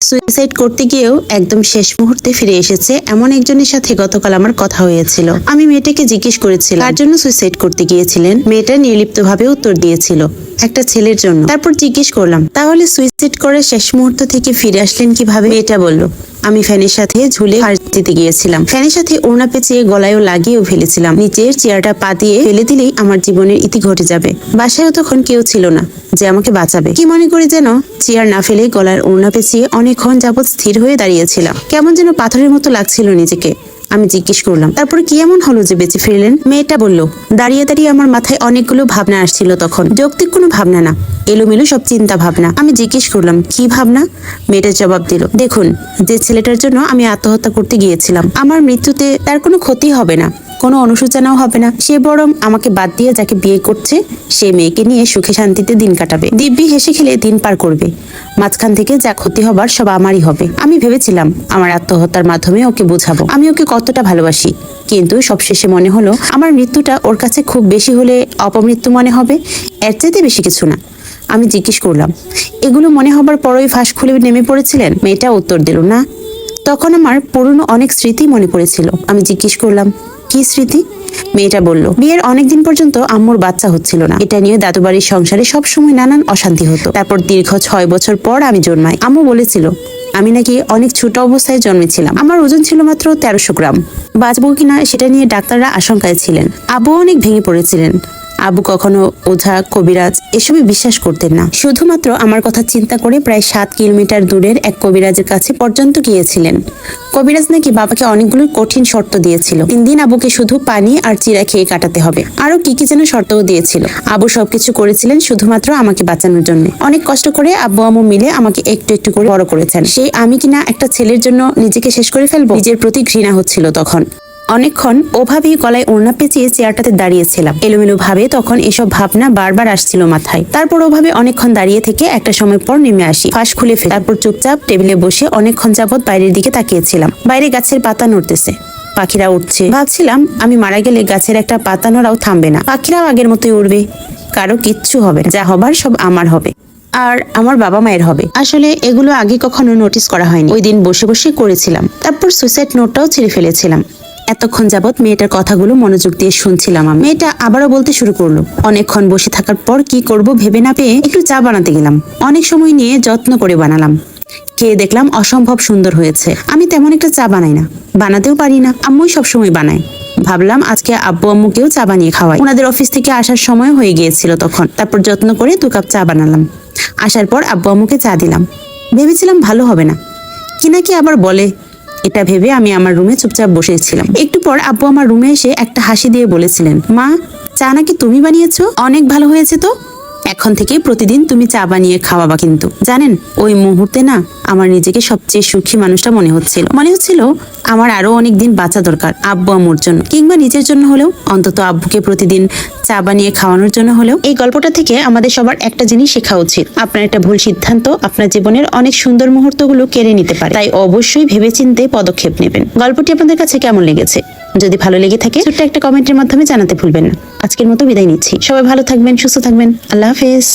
Suicide করতে গিয়েও একদম শেষ মুহূর্তে ফিরে এসেছে এমন একজনের সাথে গতকাল আমার কথা হয়েছিল। আমি মেয়েটাকে জিজ্ঞেস করেছিলাম তার জন্য সুইসাইড করতে গিয়েছিলেন। মেয়েটা নির্লিপ্তভাবে উত্তর দিয়েছিল একটা ছেলের জন্য। তারপর জিজ্ঞেস করলাম তাহলে সুইসাইড করে শেষ মুহূর্ত থেকে ফিরে আসলেন কিভাবে? মেয়েটা বলল আমি ফ্যানের সাথে ঝুলে ফাঁস দিতে গিয়েছিলাম, ফ্যানের সাথে ওড়না পেঁচিয়ে গলায়ও লাগিয়েও ফেলেছিলাম। নিচের চেয়ারটা পা দিয়ে ফেলে দিলেই আমার জীবনের ইতি ঘটে যাবে। বাসায়ও তখন কেউ ছিল না যে আমাকে বাঁচাবে। কি মনে করে যেন চেয়ার না ফেলে গলার ওড়না পেঁচিয়ে অনেকক্ষণ যাবৎ স্থির হয়ে দাঁড়িয়েছিলাম। কেমন যেন পাথরের মতো লাগছিল নিজেকে। আমি জিজ্ঞেস করলাম তারপরে কি এমন হলো যে বেঁচে ফিরলেন? মেয়েটা বলল দাঁড়িয়ে দাঁড়িয়ে আমার মাথায় অনেকগুলো ভাবনা আসছিল। তখন যৌক্তিক কোনো ভাবনা না, এলোমেলো সব চিন্তা ভাবনা। আমি জিজ্ঞেস করলাম কি ভাবনা? মেয়েটা জবাব দিল দেখুন, যে ছেলেটার জন্য আমি আত্মহত্যা করতে গিয়েছিলাম, আমার মৃত্যুতে তার কোনো ক্ষতি হবে না, কোনো অনুশোচনাও হবে না। সে বরং আমাকে বাদ দিয়ে যাকে বিয়ে করছে সে মেয়েকে নিয়ে সুখে শান্তিতে দিন কাটাবে, দিব্যি হেসে খেলে দিন পার করবে। মাঝখান থেকে যা ক্ষতি হবার সব আমারই হবে। আমি ভেবেছিলাম আমার আত্মহত্যার মাধ্যমে ওকে বোঝাবো আমি ওকে কতটা ভালোবাসি, কিন্তু সবশেষে মনে হলো আমার মৃত্যুটা ওর কাছে খুব বেশি হলে অপমৃত্যু মনে হবে, এর চাইতে বেশি কিছু না। আমি জিজ্ঞেস করলাম এগুলো মনে হবার পরই ফাঁস খুলে নেমে পড়েছিলেন? মেয়েটা উত্তর দিল না, তখন আমার পুরনো অনেক স্মৃতি মনে পড়েছিল। আমি জিজ্ঞেস করলাম কি স্মৃতি? মেয়েটা বলল বিয়ের অনেকদিন পর্যন্ত আম্মুর বাচ্চা হচ্ছিল না, এটা নিয়ে দাদু বাড়ির সংসারে সবসময় নানান অশান্তি হতো। তারপর দীর্ঘ 6 বছর পর আমি জন্মাই। আম্মু বলেছিল আমি নাকি অনেক ছোট অবস্থায় জন্মেছিলাম, আমার ওজন ছিল মাত্র 1300 গ্রাম। বাঁচবো কিনা সেটা নিয়ে ডাক্তাররা আশঙ্কায় ছিলেন। আব্বু অনেক ভেঙে পড়েছিলেন। আব্বু কখনো ওঝা কবিরাজ এসবে বিশ্বাস করতেন না। শুধুমাত্র আমার কথা চিন্তা করে প্রায় 7 কিলোমিটার দূরের এক কবিরাজের কাছে পর্যন্ত গিয়েছিলেন। কবিরাজ নাকি বাবাকে অনেকগুলো কঠিন শর্ত দিয়েছিল। 3 দিন আব্বুকে শুধু পানি আর চিরা খেয়ে কাটাতে হবে। আরো কি কি যেন শর্তও দিয়েছিল। আব্বু সবকিছু করেছিলেন শুধুমাত্র আমাকে বাঁচানোর জন্য। অনেক কষ্ট করে আব্বু আম্মু মিলে আমাকে একটু একটু করে বড় করেছেন। সেই আমি কিনা একটা ছেলের জন্য নিজেকে শেষ করে ফেলবো? নিজের প্রতি ঘৃণা হচ্ছিল তখন। অনেকক্ষণ ওভাবেই গলায় ওড়না পেঁচিয়ে চেয়ারটাতে দাঁড়িয়েছিলাম। এলোমেলো ভাবে তখন এসব ভাবনা বারবার আসছিল মাথায়। তারপর ওভাবে অনেকক্ষণ দাঁড়িয়ে থেকে একটা সময় পর নেমে আসি, ফাঁস খুলে ফেলি। তারপর চুপচাপ টেবিলে বসে অনেকক্ষণ যাবৎ বাইরের দিকে তাকিয়েছিলাম। বাইরে গাছের পাতা নড়তেছে, পাখিরা উঠছে। ভাবছিলাম আমি মারা গেলে গাছের একটা পাতা নড়াও থামবে না, পাখিরাও আগের মতোই উড়বে, কারো কিচ্ছু হবে না। যা হবার সব আমার হবে আর আমার বাবা মায়ের হবে। আসলে এগুলো আগে কখনো নোটিস করা হয়নি, ওই দিন বসে বসে করেছিলাম। তারপর সুইসাইড নোটটাও ছিঁড়ে ফেলেছিলাম। এতক্ষণ যাবৎ মেয়েটার কথাগুলো মনোযোগ দিয়ে শুনছিলাম আমি। মেয়েটা আবারও বলতে শুরু করলো অনেকক্ষণ বসে থাকার পর কি করব ভেবে না পেয়ে একটু চা বানাতে গেলাম। অনেক সময় নিয়ে যত্ন করে বানালাম। খেয়ে দেখলাম অসম্ভব সুন্দর হয়েছে। আমি তেমন একটা চা বানাই না, বানাতেও পারি না, আম্মুই সবসময় বানায়। ভাবলাম আজকে আব্বু আম্মুকেও চা বানিয়ে খাওয়াই। ওনাদের অফিস থেকে আসার সময় হয়ে গিয়েছিল তখন। তারপর যত্ন করে 2 কাপ চা বানালাম। আসার পর আব্বু আম্মুকে চা দিলাম। ভেবেছিলাম ভালো হবে না, কি নাকি আবার বলে, এটা ভেবে আমি আমার রুমে চুপচাপ বসেছিলাম। একটু পর আব্বু আমার রুমে এসে একটা হাসি দিয়ে বলেছিলেন মা, চা নাকি তুমি বানিয়েছো, অনেক ভালো হয়েছে তো, এখন থেকে প্রতিদিন তুমি চা বানিয়ে খাওয়াবা। কিন্তু জানেন ওই মুহূর্তে না আমার নিজেকে সবচেয়ে সুখী মানুষটা মনে হচ্ছিল আমার আরো অনেক দিন বাঁচা দরকার, আব্বু আম্মুর জন্য, কিংবা নিজের জন্য হলেও, অন্তত আব্বুকে প্রতিদিন চা বানিয়ে খাওয়ানোর জন্য হলেও। এই গল্পটা থেকে আমাদের সবার একটা জিনিস শেখা উচিত, আপনার একটা ভুল সিদ্ধান্ত আপনার জীবনের অনেক সুন্দর মুহূর্তগুলো কেড়ে নিতে পারে। তাই অবশ্যই ভেবেচিন্তে পদক্ষেপ নেবেন। গল্পটি আপনাদের কাছে কেমন লেগেছে? যদি ভালো লেগে থাকে ছোট্ট একটা কমেন্টের মাধ্যমে জানাতে ভুলবেন না। আজকের মতো বিদায় নিচ্ছি। সবাই ভালো থাকবেন, সুস্থ থাকবেন। আল্লাহ হাফেজ।